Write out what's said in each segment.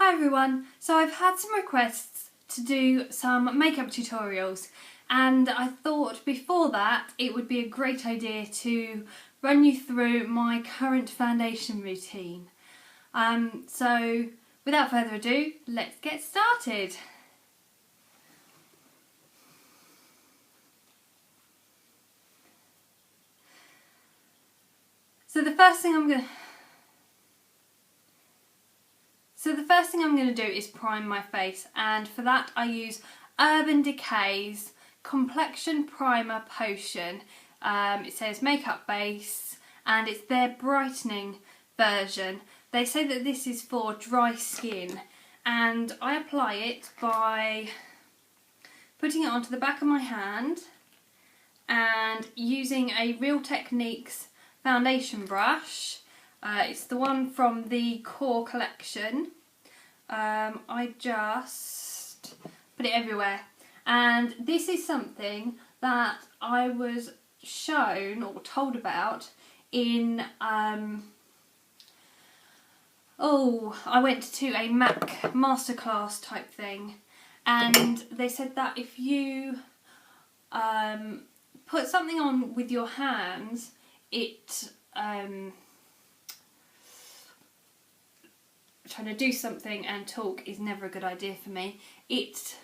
Hi everyone, so I've had some requests to do some makeup tutorials and I thought before that it would be a great idea to run you through my current foundation routine. So without further ado, let's get started. So the first thing I'm going to do is prime my face, and for that I use Urban Decay's Complexion Primer Potion. It says makeup base and it's their brightening version. They say that this is for dry skin, and I apply it by putting it onto the back of my hand and using a Real Techniques foundation brush. It's the one from the Core collection. I just put it everywhere, and this is something that I was shown or told about in I went to a MAC masterclass type thing, and they said that if you put something on with your hands, it trying to do something and talk is never a good idea for me. It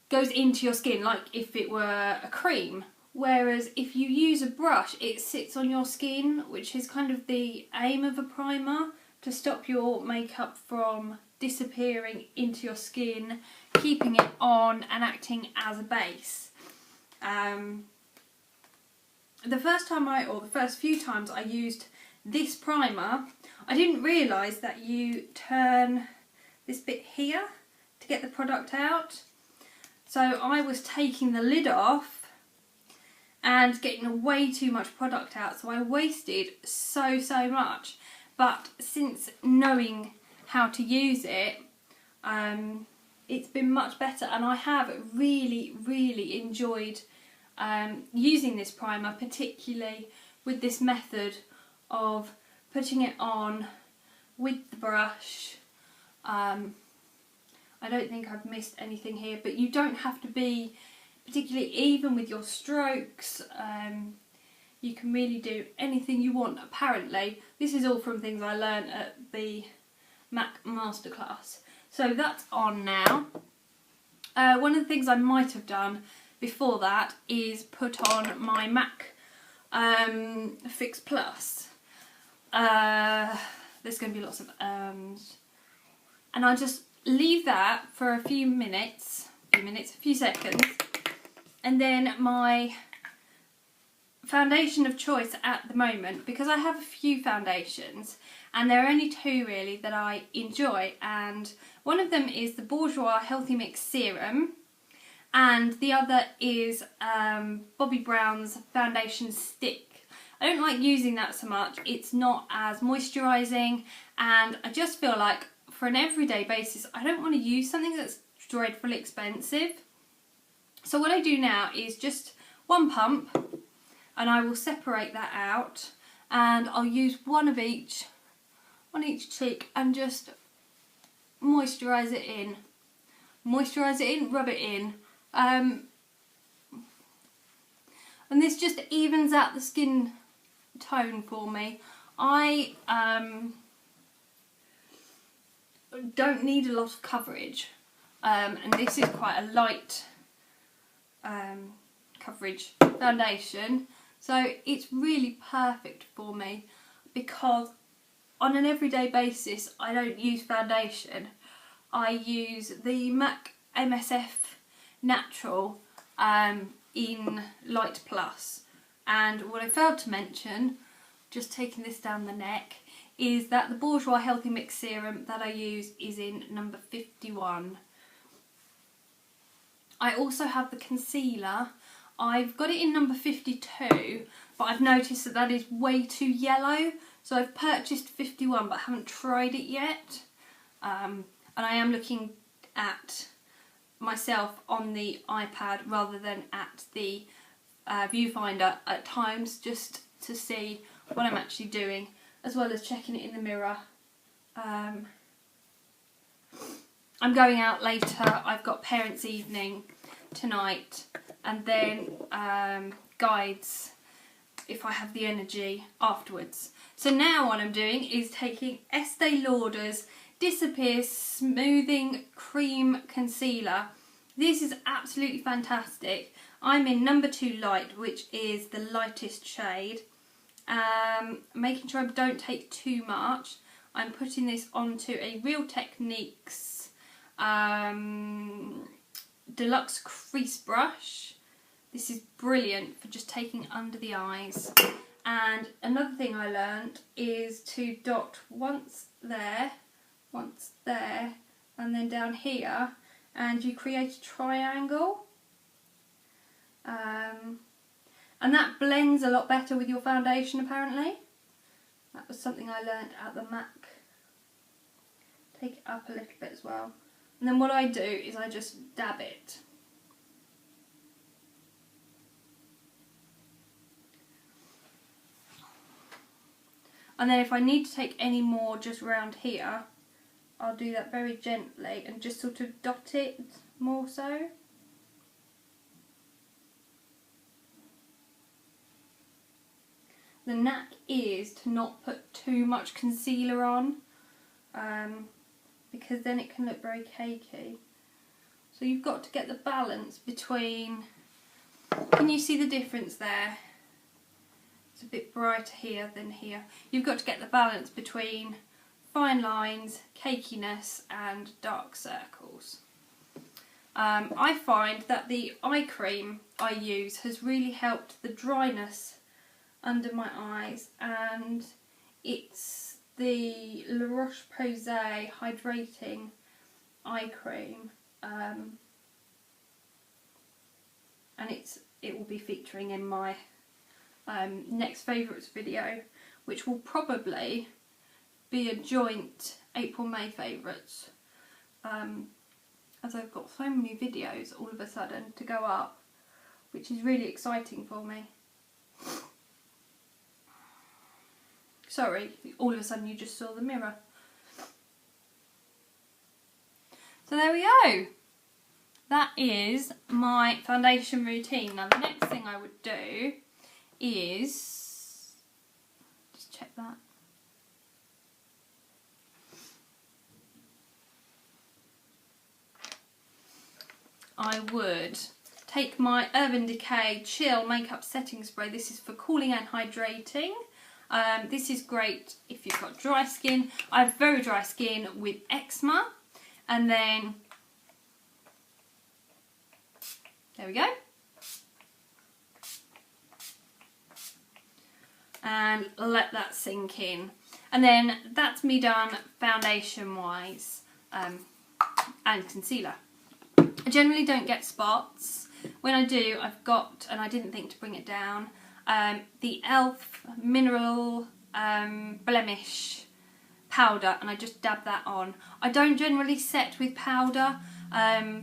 goes into your skin like if it were a cream, whereas if you use a brush it sits on your skin, which is kind of the aim of a primer, to stop your makeup from disappearing into your skin, keeping it on and acting as a base. The first few times I used this primer, I didn't realise that you turn this bit here to get the product out. So I was taking the lid off and getting way too much product out, so I wasted so much. But since knowing how to use it, it's been much better, and I have really enjoyed using this primer, particularly with this method of putting it on with the brush. I don't think I've missed anything here, but you don't have to be particularly even with your strokes. You can really do anything you want, apparently. This is all from things I learned at the MAC Masterclass. So that's on now. One of the things I might have done before that is put on my MAC Fix Plus. There's going to be lots of and I'll just leave that for a few seconds, and then my foundation of choice at the moment, because I have a few foundations and there are only two really that I enjoy, and one of them is the Bourjois Healthy Mix Serum and the other is Bobbi Brown's Foundation Stick. I don't like using that so much, it's not as moisturising, and I just feel like for an everyday basis I don't want to use something that's dreadfully expensive. So what I do now is just one pump, and I will separate that out, and I'll use one each cheek and just moisturise it in, rub it in. And this just evens out the skin tone for me. I don't need a lot of coverage, and this is quite a light coverage foundation, so it's really perfect for me, because on an everyday basis I don't use foundation. I use the MAC MSF Natural in Light Plus, and what I failed to mention, just taking this down the neck, is that the Bourjois Healthy Mix Serum that I use is in number 51. I also have the concealer. I've got it in number 52, but I've noticed that that is way too yellow, so I've purchased 51 but haven't tried it yet. And I am looking at myself on the iPad rather than at the viewfinder at times, just to see what I'm actually doing, as well as checking it in the mirror. I'm going out later. I've got parents' evening tonight, and then guides if I have the energy afterwards. So now what I'm doing is taking Estee Lauder's Disappear Smoothing Cream Concealer. This is absolutely fantastic. I'm in number 2 light, which is the lightest shade. Making sure I don't take too much. I'm putting this onto a Real Techniques deluxe crease brush. This is brilliant for just taking under the eyes. And another thing I learned is to dot once there, and then down here, and you create a triangle. And that blends a lot better with your foundation, apparently. That was something I learned at the MAC. Take it up a little bit as well. And then what I do is I just dab it. And then if I need to take any more just around here, I'll do that very gently and just sort of dot it more so. The knack is to not put too much concealer on, because then it can look very cakey. So you've got to get the balance between, can you see the difference there? It's a bit brighter here than here. You've got to get the balance between fine lines, cakiness and dark circles. I find that the eye cream I use has really helped the dryness under my eyes, and it's the La Roche-Posay Hydrating Eye Cream, and it will be featuring in my next favourites video, which will probably be a joint April-May favourites, as I've got so many videos all of a sudden to go up, which is really exciting for me. Sorry, all of a sudden you just saw the mirror. So there we go. That is my foundation routine. Now the next thing I would do is, just check that. I would take my Urban Decay Chill Makeup Setting Spray. This is for cooling and hydrating. This is great if you've got dry skin. I have very dry skin with eczema. And then, there we go. And let that sink in. And then that's me done foundation wise, and concealer. I generally don't get spots. When I do, I've got, and I didn't think to bring it down, the e.l.f. Mineral Blemish powder, and I just dab that on. I don't generally set with powder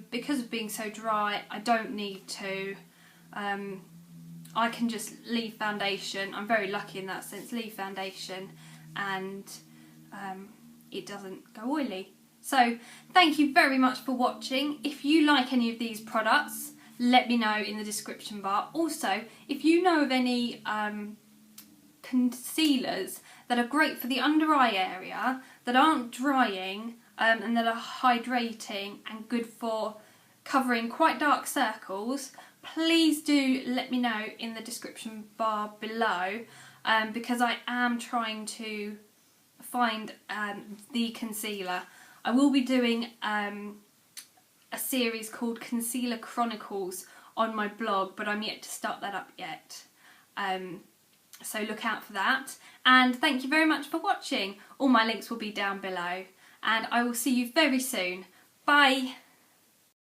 because of being so dry. I don't need to. I can just leave foundation. I'm very lucky in that sense. Leave foundation and it doesn't go oily. So thank you very much for watching. If you like any of these products, let me know in the description bar. Also, if you know of any concealers that are great for the under eye area, that aren't drying and that are hydrating and good for covering quite dark circles, please do let me know in the description bar below, because I am trying to find the concealer. I will be doing a series called Concealer Chronicles on my blog, but I'm yet to start that up yet. So look out for that. And thank you very much for watching. All my links will be down below. And I will see you very soon. Bye!